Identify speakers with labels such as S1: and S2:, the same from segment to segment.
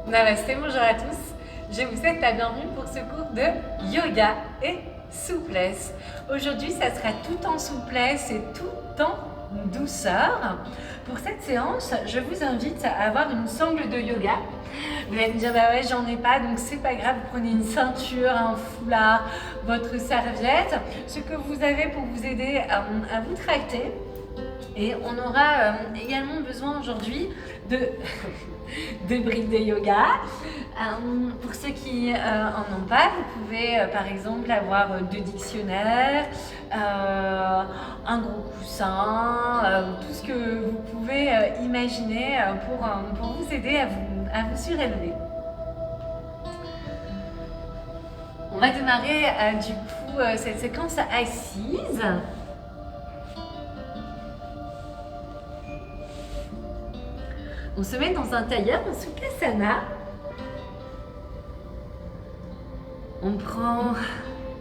S1: Namasté, bonjour à tous. Je vous souhaite la bienvenue pour ce cours de yoga et souplesse. Aujourd'hui, ça sera tout en souplesse et tout en douceur. Pour cette séance, je vous invite à avoir une sangle de yoga. Vous allez me dire, bah ouais, j'en ai pas, donc c'est pas grave, vous prenez une ceinture, un foulard, votre serviette, ce que vous avez pour vous aider à vous tracter. Et on aura également besoin aujourd'hui de briques de yoga. Pour ceux qui en ont pas, vous pouvez par exemple avoir 2 dictionnaires, un gros coussin, tout ce que vous pouvez imaginer pour vous aider à vous surélever. On va démarrer du coup cette séquence assise. On se met dans un tailleur, en Sukhasana. On prend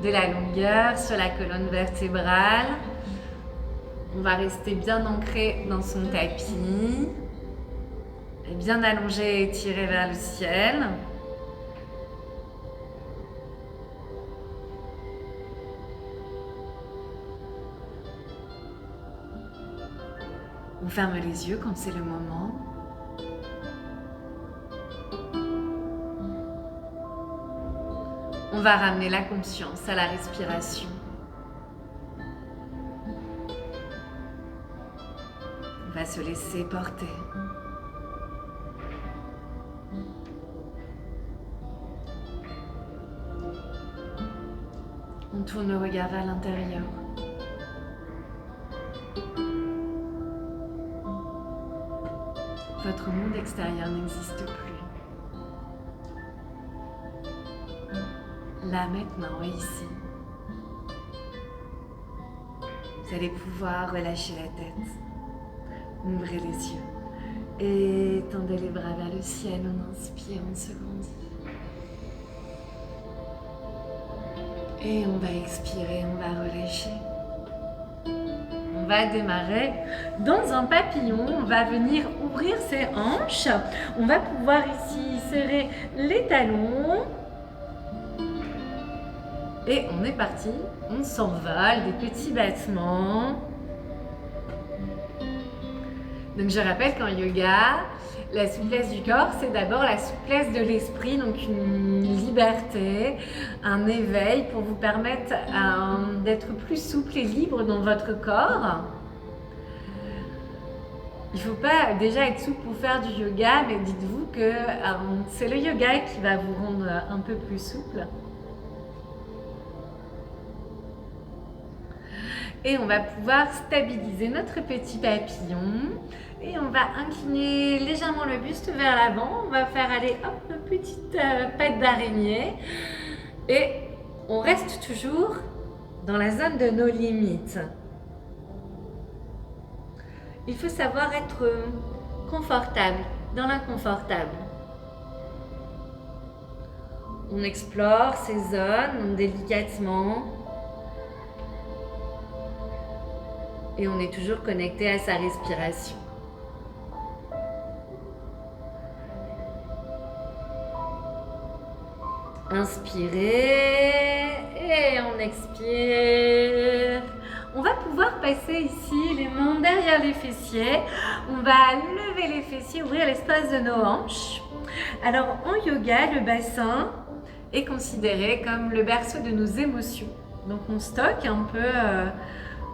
S1: de la longueur sur la colonne vertébrale. On va rester bien ancré dans son tapis. Et bien allongé et étiré vers le ciel. On ferme les yeux quand c'est le moment. On va ramener la conscience à la respiration. On va se laisser porter. On tourne le regard vers l'intérieur. Votre monde extérieur n'existe plus. Là, maintenant et ici, vous allez pouvoir relâcher la tête, ouvrez les yeux et tendez les bras vers le ciel. On inspire, on se grandit. Et on va expirer, on va relâcher. On va démarrer dans un papillon. On va venir ouvrir ses hanches. On va pouvoir ici serrer les talons. Et on est parti, on s'envole, des petits battements. Donc je rappelle qu'en yoga, la souplesse du corps, c'est d'abord la souplesse de l'esprit, donc une liberté, un éveil pour vous permettre d'être plus souple et libre dans votre corps. Il ne faut pas déjà être souple pour faire du yoga, mais dites-vous que c'est le yoga qui va vous rendre un peu plus souple. Et on va pouvoir stabiliser notre petit papillon. Et on va incliner légèrement le buste vers l'avant. On va faire aller hop, nos petites pattes d'araignée. Et on reste toujours dans la zone de nos limites. Il faut savoir être confortable dans l'inconfortable. On explore ces zones délicatement. Et on est toujours connecté à sa respiration. Inspirez et on expire. On va pouvoir passer ici les mains derrière les fessiers. On va lever les fessiers, ouvrir l'espace de nos hanches. Alors en yoga, le bassin est considéré comme le berceau de nos émotions. Donc on stocke un peu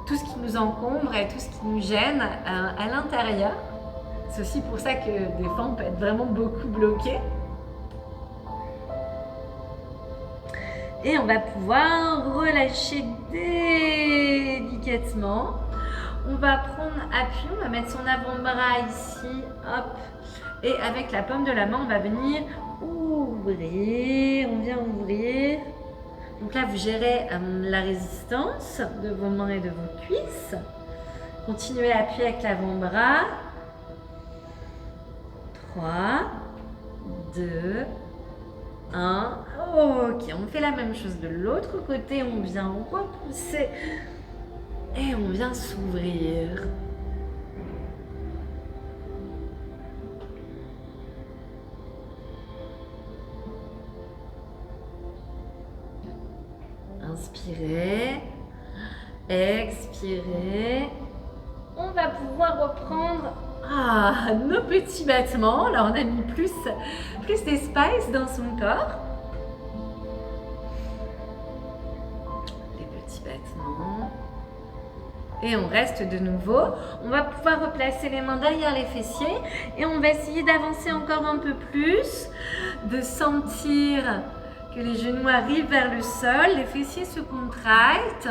S1: tout ce qui nous encombre et tout ce qui nous gêne à l'intérieur. C'est aussi pour ça que des fois on peut être vraiment beaucoup bloqué. Et on va pouvoir relâcher délicatement. On va prendre appui, on va mettre son avant-bras ici, hop. Et avec la paume de la main, on va venir ouvrir, on vient ouvrir. Donc là, vous gérez la résistance de vos mains et de vos cuisses. Continuez à appuyer avec l'avant-bras. 3, 2, 1. Ok, on fait la même chose de l'autre côté. On vient repousser et on vient s'ouvrir. inspirez, expirez. On va pouvoir reprendre nos petits battements. Là, on a mis plus d'espace dans son corps. Les petits battements. Et on reste de nouveau. On va pouvoir replacer les mains derrière les fessiers et on va essayer d'avancer encore un peu plus, de sentir que les genoux arrivent vers le sol, les fessiers se contractent.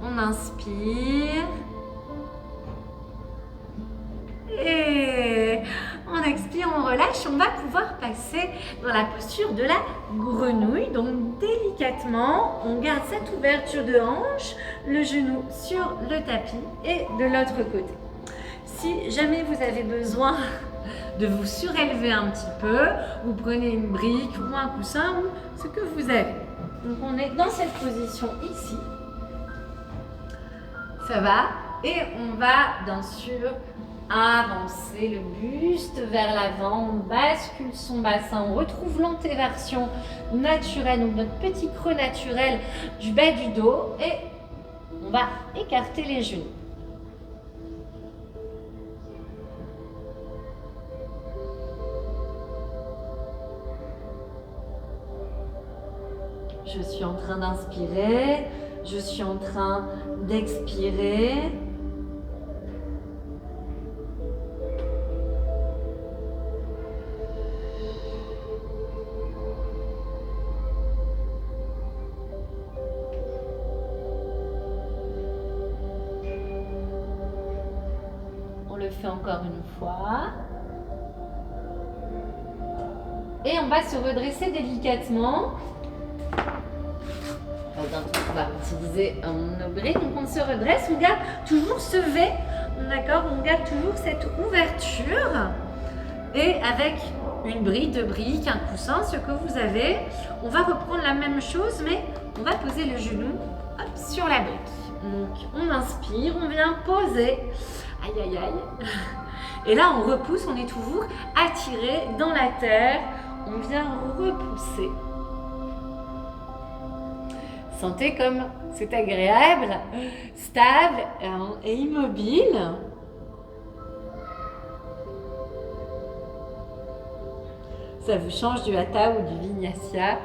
S1: On inspire. Et on expire, on relâche. On va pouvoir passer dans la posture de la grenouille. Donc délicatement, on garde cette ouverture de hanche, le genou sur le tapis et de l'autre côté. Si jamais vous avez besoin de vous surélever un petit peu, vous prenez une brique ou un coussin ou ce que vous avez. Donc on est dans cette position ici. Ça va? Et on va bien sûr avancer le buste vers l'avant, on bascule son bassin, on retrouve l'antéversion naturelle, donc notre petit creux naturel du bas du dos et on va écarter les genoux. Je suis en train d'inspirer, je suis en train d'expirer. On le fait encore une fois. Et on va se redresser délicatement. On va utiliser un nombril, donc on se redresse, on garde toujours ce V, d'accord, on garde toujours cette ouverture et avec une brique, deux briques, un coussin, ce que vous avez, on va reprendre la même chose mais on va poser le genou sur la brique. Donc on inspire, on vient poser, aïe aïe aïe, et là on repousse, on est toujours attiré dans la terre, on vient repousser. Sentez comme c'est agréable, stable et immobile. Ça vous change du Hatha ou du Vinyasa.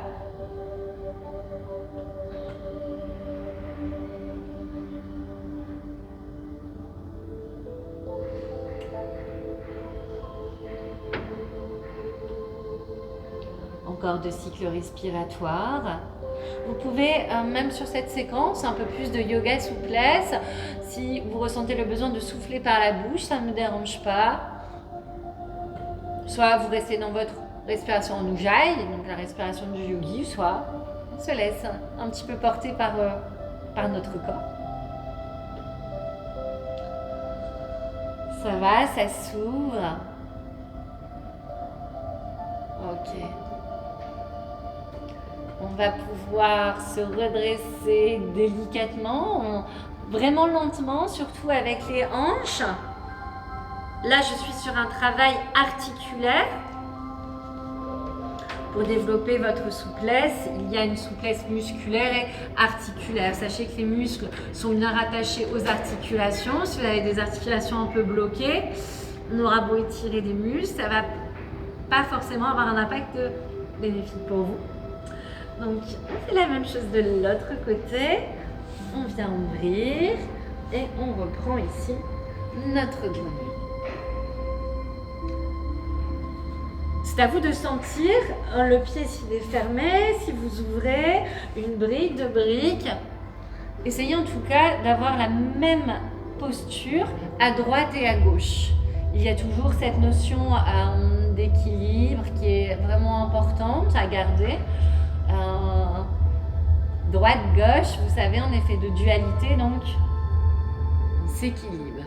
S1: Encore 2 cycles respiratoires. Vous pouvez, même sur cette séquence, un peu plus de yoga souplesse. Si vous ressentez le besoin de souffler par la bouche, ça ne me dérange pas. Soit vous restez dans votre respiration en Ujjayi, donc la respiration du yogi, soit on se laisse un petit peu porter par notre corps. Ça va, ça s'ouvre. Ok. On va pouvoir se redresser délicatement, vraiment lentement, surtout avec les hanches. Là, je suis sur un travail articulaire. Pour développer votre souplesse, il y a une souplesse musculaire et articulaire. Sachez que les muscles sont bien rattachés aux articulations. Si vous avez des articulations un peu bloquées, on aura beau étirer des muscles, ça ne va pas forcément avoir un impact bénéfique pour vous. Donc, on fait la même chose de l'autre côté. On vient ouvrir et on reprend ici notre grenouille. C'est à vous de sentir le pied s'il est fermé, si vous ouvrez, une brique, deux briques. Essayez en tout cas d'avoir la même posture à droite et à gauche. Il y a toujours cette notion d'équilibre qui est vraiment importante à garder. Droite-gauche, vous savez, en effet de dualité, donc on s'équilibre.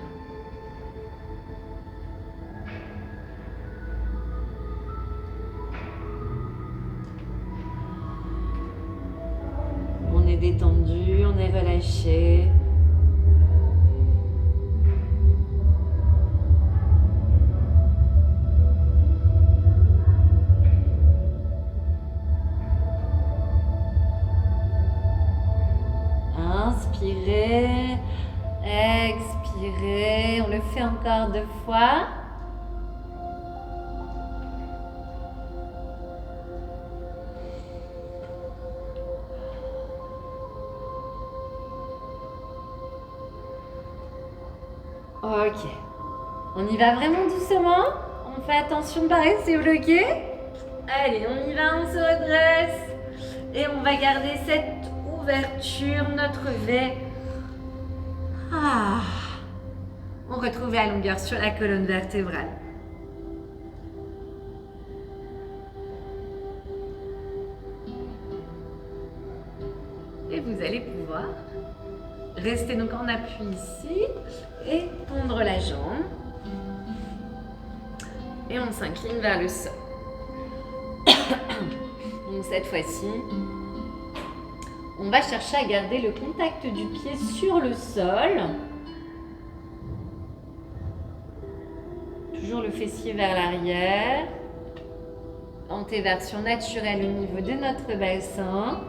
S1: On est détendu, on est relâché. encore 2 fois. Ok. On y va vraiment doucement. On fait attention de pas rester bloqué. Allez, on y va, on se redresse. Et on va garder cette ouverture, notre V. Ah. On retrouve la longueur sur la colonne vertébrale. Et vous allez pouvoir rester donc en appui ici et tendre la jambe. Et on s'incline vers le sol. Donc cette fois-ci, on va chercher à garder le contact du pied sur le sol. Toujours le fessier vers l'arrière. Antéversion naturelle au niveau de notre bassin.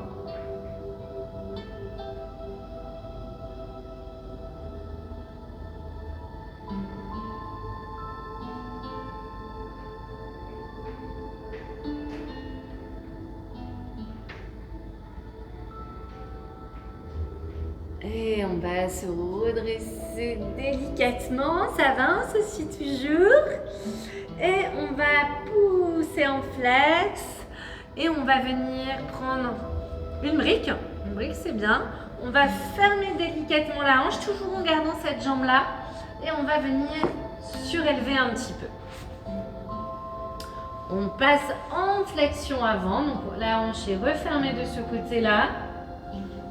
S1: Et on va se redresser délicatement, ça avance aussi toujours. Et on va pousser en flex. Et on va venir prendre une brique. Une brique, c'est bien. On va fermer délicatement la hanche, toujours en gardant cette jambe-là. Et on va venir surélever un petit peu. On passe en flexion avant. Donc la hanche est refermée de ce côté-là.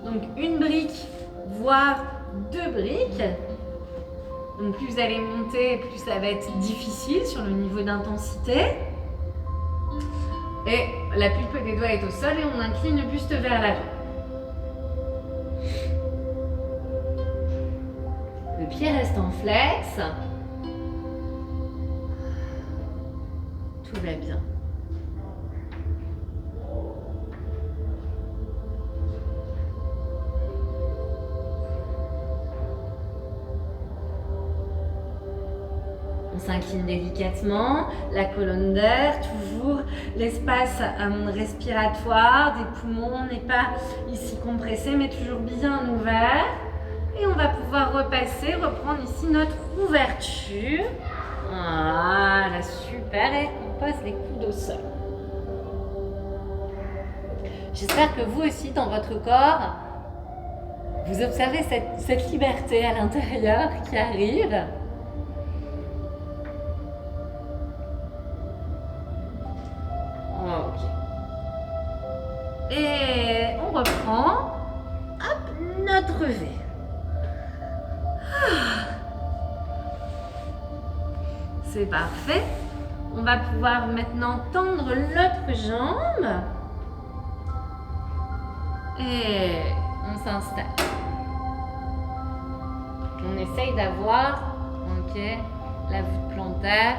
S1: Donc une brique, voire 2 briques. Donc plus vous allez monter, plus ça va être difficile sur le niveau d'intensité. Et la pulpe des doigts est au sol et on incline le buste vers l'avant. Le pied reste en flex. Tout va bien. On s'incline délicatement, la colonne d'air, toujours l'espace respiratoire des poumons n'est pas ici compressé mais toujours bien ouvert. Et on va pouvoir repasser, reprendre ici notre ouverture. Voilà, super. Et on pose les coudes au sol. J'espère que vous aussi, dans votre corps, vous observez cette liberté à l'intérieur qui arrive. Ok. Et on reprend. Hop, notre V. C'est parfait. On va pouvoir maintenant tendre l'autre jambe. Et on s'installe. On essaye d'avoir la voûte plantaire.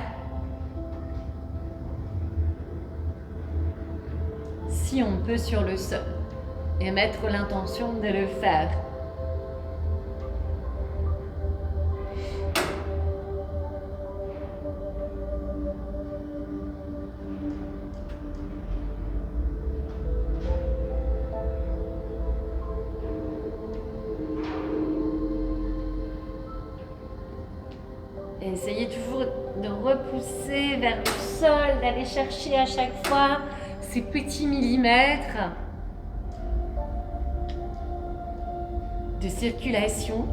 S1: Si on peut sur le sol. Et mettre l'intention de le faire. Essayez toujours de repousser vers le sol, d'aller chercher à chaque fois ces petits millimètres de circulation.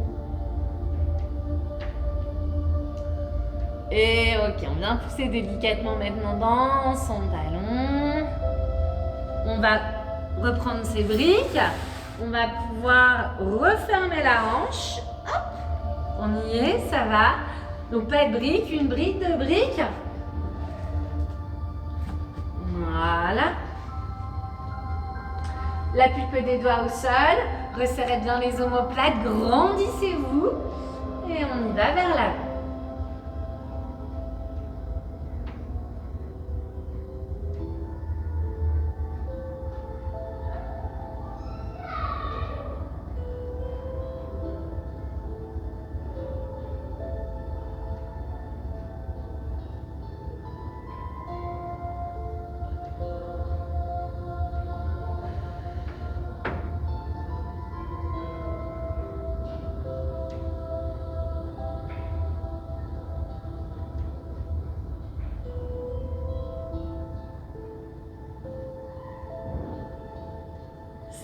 S1: Et ok, on vient pousser délicatement maintenant dans son talon. On va reprendre ses briques. On va pouvoir refermer la hanche. Hop, on y est, ça va. Donc pas de briques, une brique, 2 briques. Voilà. La pulpe des doigts au sol. Resserrez bien les omoplates, grandissez-vous. Et on y va vers l'avant.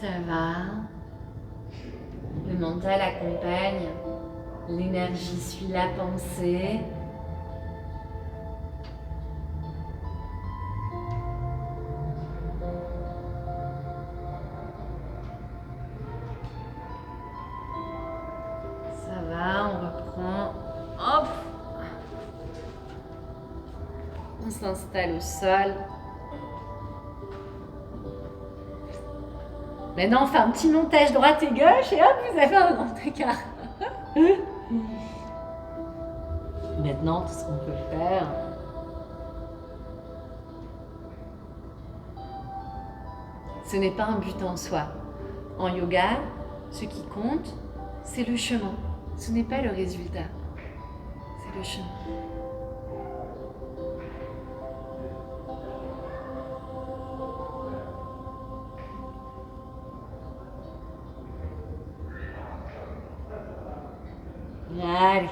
S1: Ça va. Le mental accompagne. L'énergie suit la pensée. Ça va, on reprend. Hop! On s'installe au sol. Maintenant, on fait un petit montage droite et gauche et hop, vous avez un grand écart. Maintenant, tout ce qu'on peut faire, ce n'est pas un but en soi. En yoga, ce qui compte, c'est le chemin. Ce n'est pas le résultat. C'est le chemin. Allez,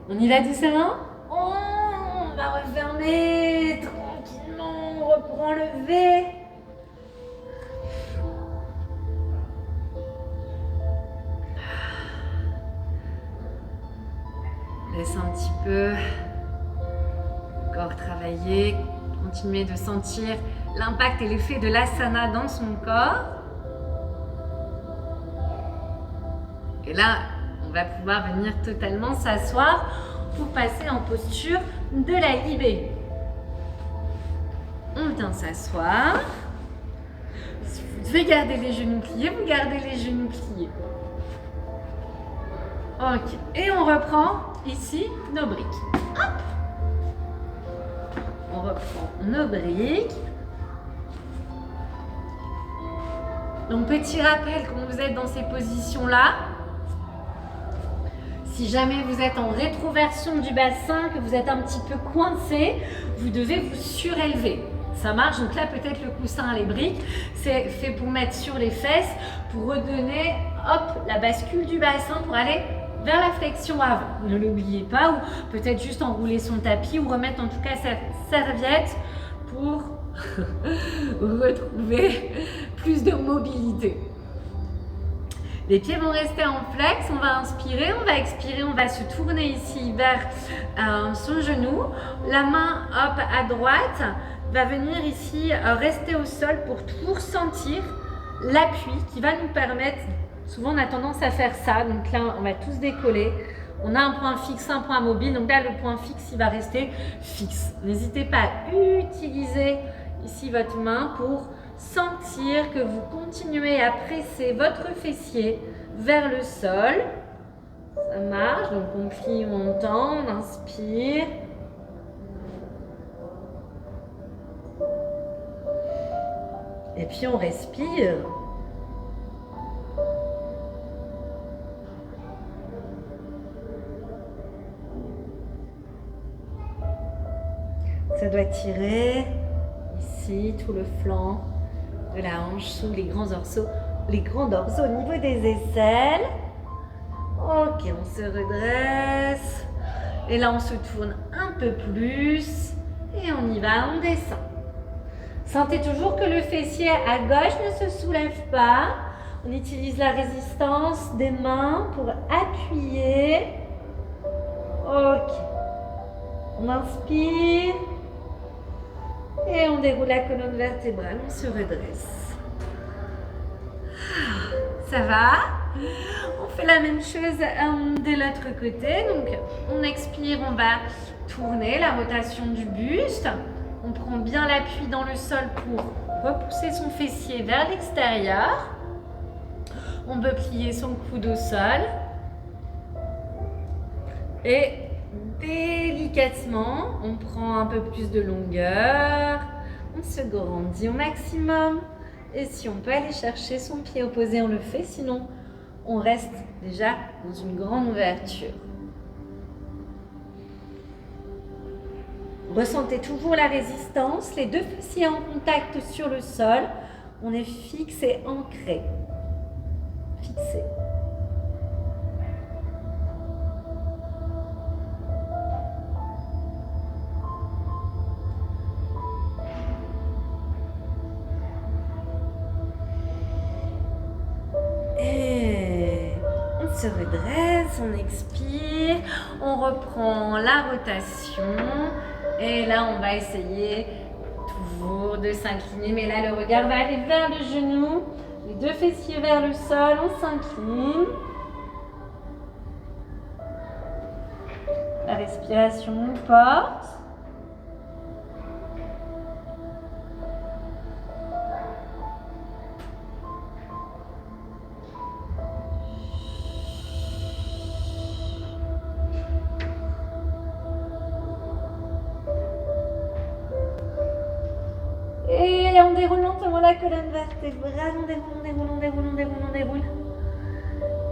S1: on y va doucement? On va refermer tranquillement, on reprend le V. Laisse un petit peu le corps travailler, continuer de sentir l'impact et l'effet de l'asana dans son corps. Et là, on va pouvoir venir totalement s'asseoir pour passer en posture de la libé. On vient s'asseoir. Si vous devez garder les genoux pliés, vous gardez les genoux pliés. Ok. Et on reprend ici nos briques. Hop. On reprend nos briques. Donc petit rappel, quand vous êtes dans ces positions-là, si jamais vous êtes en rétroversion du bassin, que vous êtes un petit peu coincé, vous devez vous surélever. Ça marche, donc là peut-être le coussin, les briques, c'est fait pour mettre sur les fesses, pour redonner, hop, la bascule du bassin pour aller vers la flexion avant. Ne l'oubliez pas, ou peut-être juste enrouler son tapis, ou remettre en tout cas sa serviette pour retrouver plus de mobilité. Les pieds vont rester en flex, on va inspirer, on va expirer, on va se tourner ici vers son genou. La main, hop, à droite, va venir ici rester au sol pour toujours sentir l'appui qui va nous permettre, souvent on a tendance à faire ça, donc là on va tous décoller. On a un point fixe, un point mobile, donc là le point fixe il va rester fixe. N'hésitez pas à utiliser ici votre main pour sentir que vous continuez à presser votre fessier vers le sol. Ça marche, donc on plie, on tend, on inspire. Et puis on respire. Ça doit tirer ici tout le flanc de la hanche sous les grands dorsaux au niveau des aisselles. Ok, on se redresse. Et là, on se tourne un peu plus. Et on y va, on descend. Sentez toujours que le fessier à gauche ne se soulève pas. On utilise la résistance des mains pour appuyer. Ok. On inspire. Et on déroule la colonne vertébrale, on se redresse. Ça va? On fait la même chose de l'autre côté. Donc, on expire, on va tourner la rotation du buste. On prend bien l'appui dans le sol pour repousser son fessier vers l'extérieur. On peut plier son coude au sol. Et délicatement, on prend un peu plus de longueur, on se grandit au maximum et si on peut aller chercher son pied opposé, on le fait, sinon on reste déjà dans une grande ouverture. Ressentez toujours la résistance, les deux fessiers en contact sur le sol, on est fixe et ancré. Fixé. se redresse, on expire, on reprend la rotation. Et là, on va essayer toujours de s'incliner. Mais là, le regard va aller vers le genou, les deux fessiers vers le sol, on s'incline. La respiration nous porte. Et on déroule lentement la colonne vertébrale, on déroule, on déroule, on déroule, on déroule, on déroule.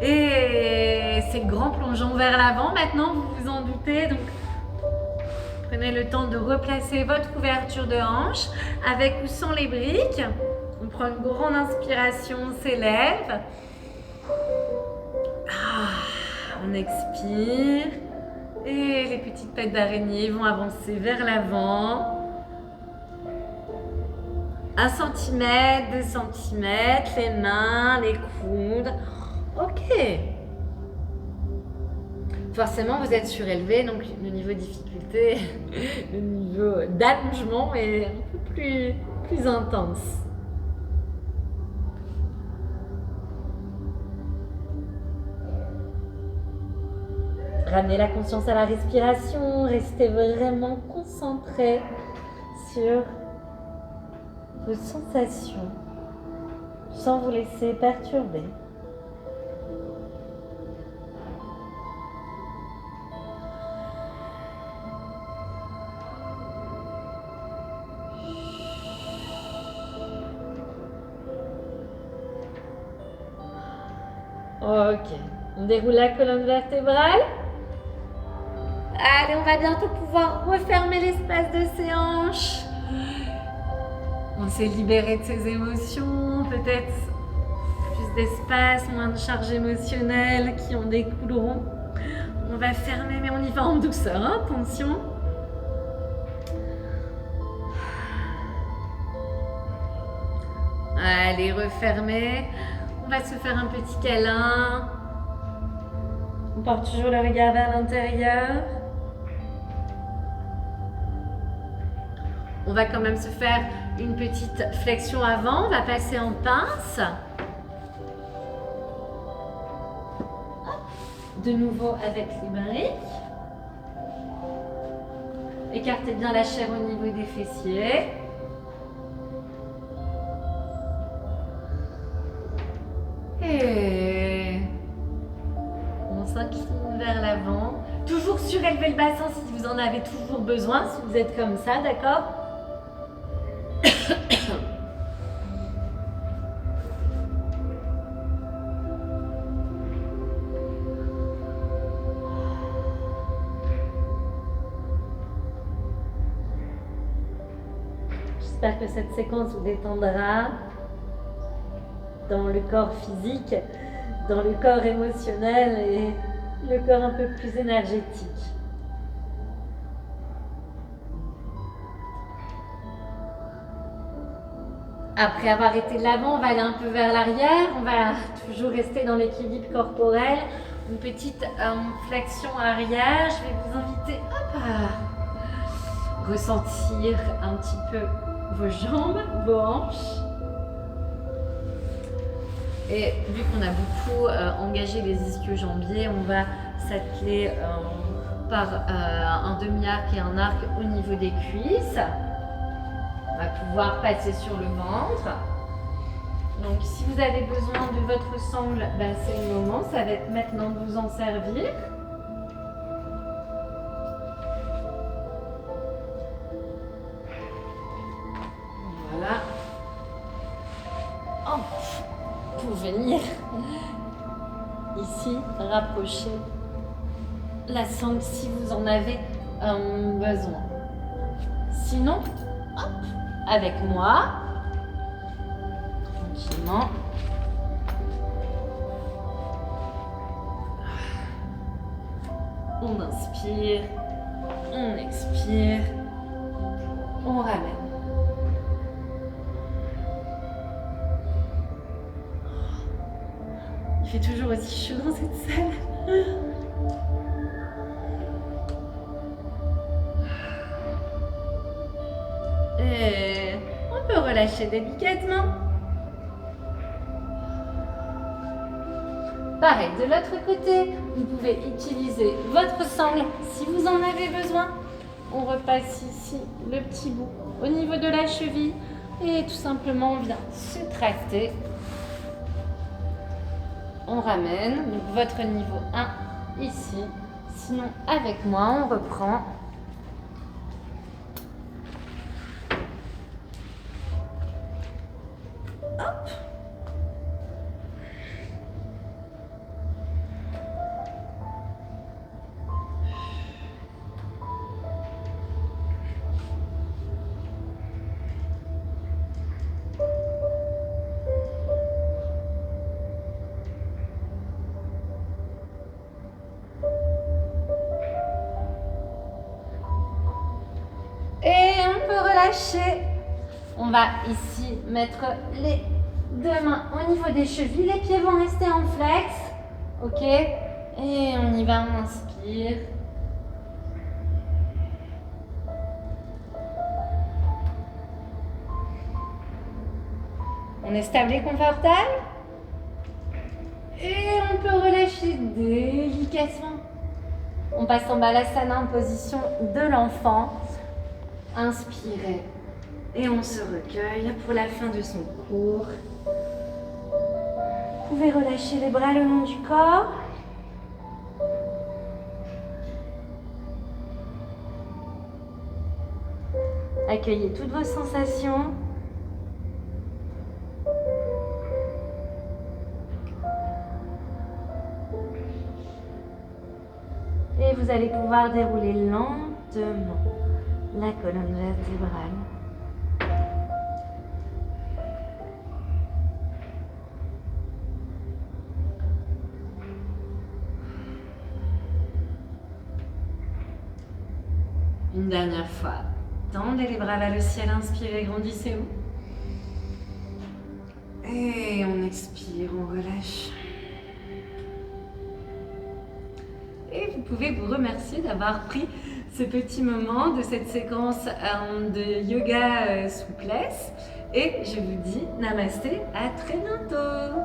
S1: Et c'est le grand plongeon vers l'avant maintenant, vous vous en doutez. Donc, prenez le temps de replacer votre couverture de hanche avec ou sans les briques. On prend une grande inspiration, on s'élève. On expire. Et les petites pattes d'araignée vont avancer vers l'avant. 1 cm, 2 cm, les mains, les coudes. Ok. Forcément, vous êtes surélevé, donc le niveau de difficulté, le niveau d'allongement est un peu plus intense. Ramenez la conscience à la respiration, restez vraiment concentré sur vos sensations, sans vous laisser perturber. Ok, on déroule la colonne vertébrale. Allez, on va bientôt pouvoir refermer l'espace de ses hanches. On s'est libéré de ses émotions, peut-être plus d'espace, moins de charge émotionnelle qui en découleront. On va fermer, mais on y va en douceur, hein, attention. Allez, refermer. On va se faire un petit câlin. On porte toujours le regard vers l'intérieur. On va quand même se faire une petite flexion avant. On va passer en pince. De nouveau avec les briques. Écartez bien la chair au niveau des fessiers. Et on s'incline vers l'avant. Toujours surélever le bassin si vous en avez toujours besoin, si vous êtes comme ça, d'accord? J'espère que cette séquence vous détendra dans le corps physique, dans le corps émotionnel et le corps un peu plus énergétique. Après avoir été de l'avant, on va aller un peu vers l'arrière. On va toujours rester dans l'équilibre corporel. Une petite flexion arrière. Je vais vous inviter à ressentir un petit peu vos jambes, vos hanches. Et vu qu'on a beaucoup engagé les ischio-jambiers, on va s'atteler par un demi-arc et un arc au niveau des cuisses. On va pouvoir passer sur le ventre. Donc si vous avez besoin de votre sangle, c'est le moment, ça va être maintenant de vous en servir. Voilà. Oh. Pour venir ici rapprocher la sangle si vous en avez besoin. Sinon, hop, avec moi, tranquillement. On inspire, on expire, on ramène. Il fait toujours aussi chaud dans cette salle. Et on peut relâcher délicatement. Pareil, de l'autre côté, vous pouvez utiliser votre sangle si vous en avez besoin. On repasse ici le petit bout au niveau de la cheville et tout simplement on vient se tracter. On ramène donc votre niveau 1 ici. Sinon, avec moi, on reprend. Hop. Et on peut relâcher. On va ici mettre les deux mains au niveau des chevilles. Les pieds vont rester en flex. Ok. Et on y va, on inspire. On est stable et confortable. Et on peut relâcher délicatement. On passe en balasana en position de l'enfant. Inspirez et on se recueille pour la fin de son cours. Vous pouvez relâcher les bras le long du corps. Accueillez toutes vos sensations. Et vous allez pouvoir dérouler lentement la colonne vertébrale. Une dernière fois, tendez les bras vers le ciel, inspirez, grandissez-vous. Et on expire, on relâche. Et vous pouvez vous remercier d'avoir pris ce petit moment de cette séquence de yoga souplesse. Et je vous dis namasté, à très bientôt.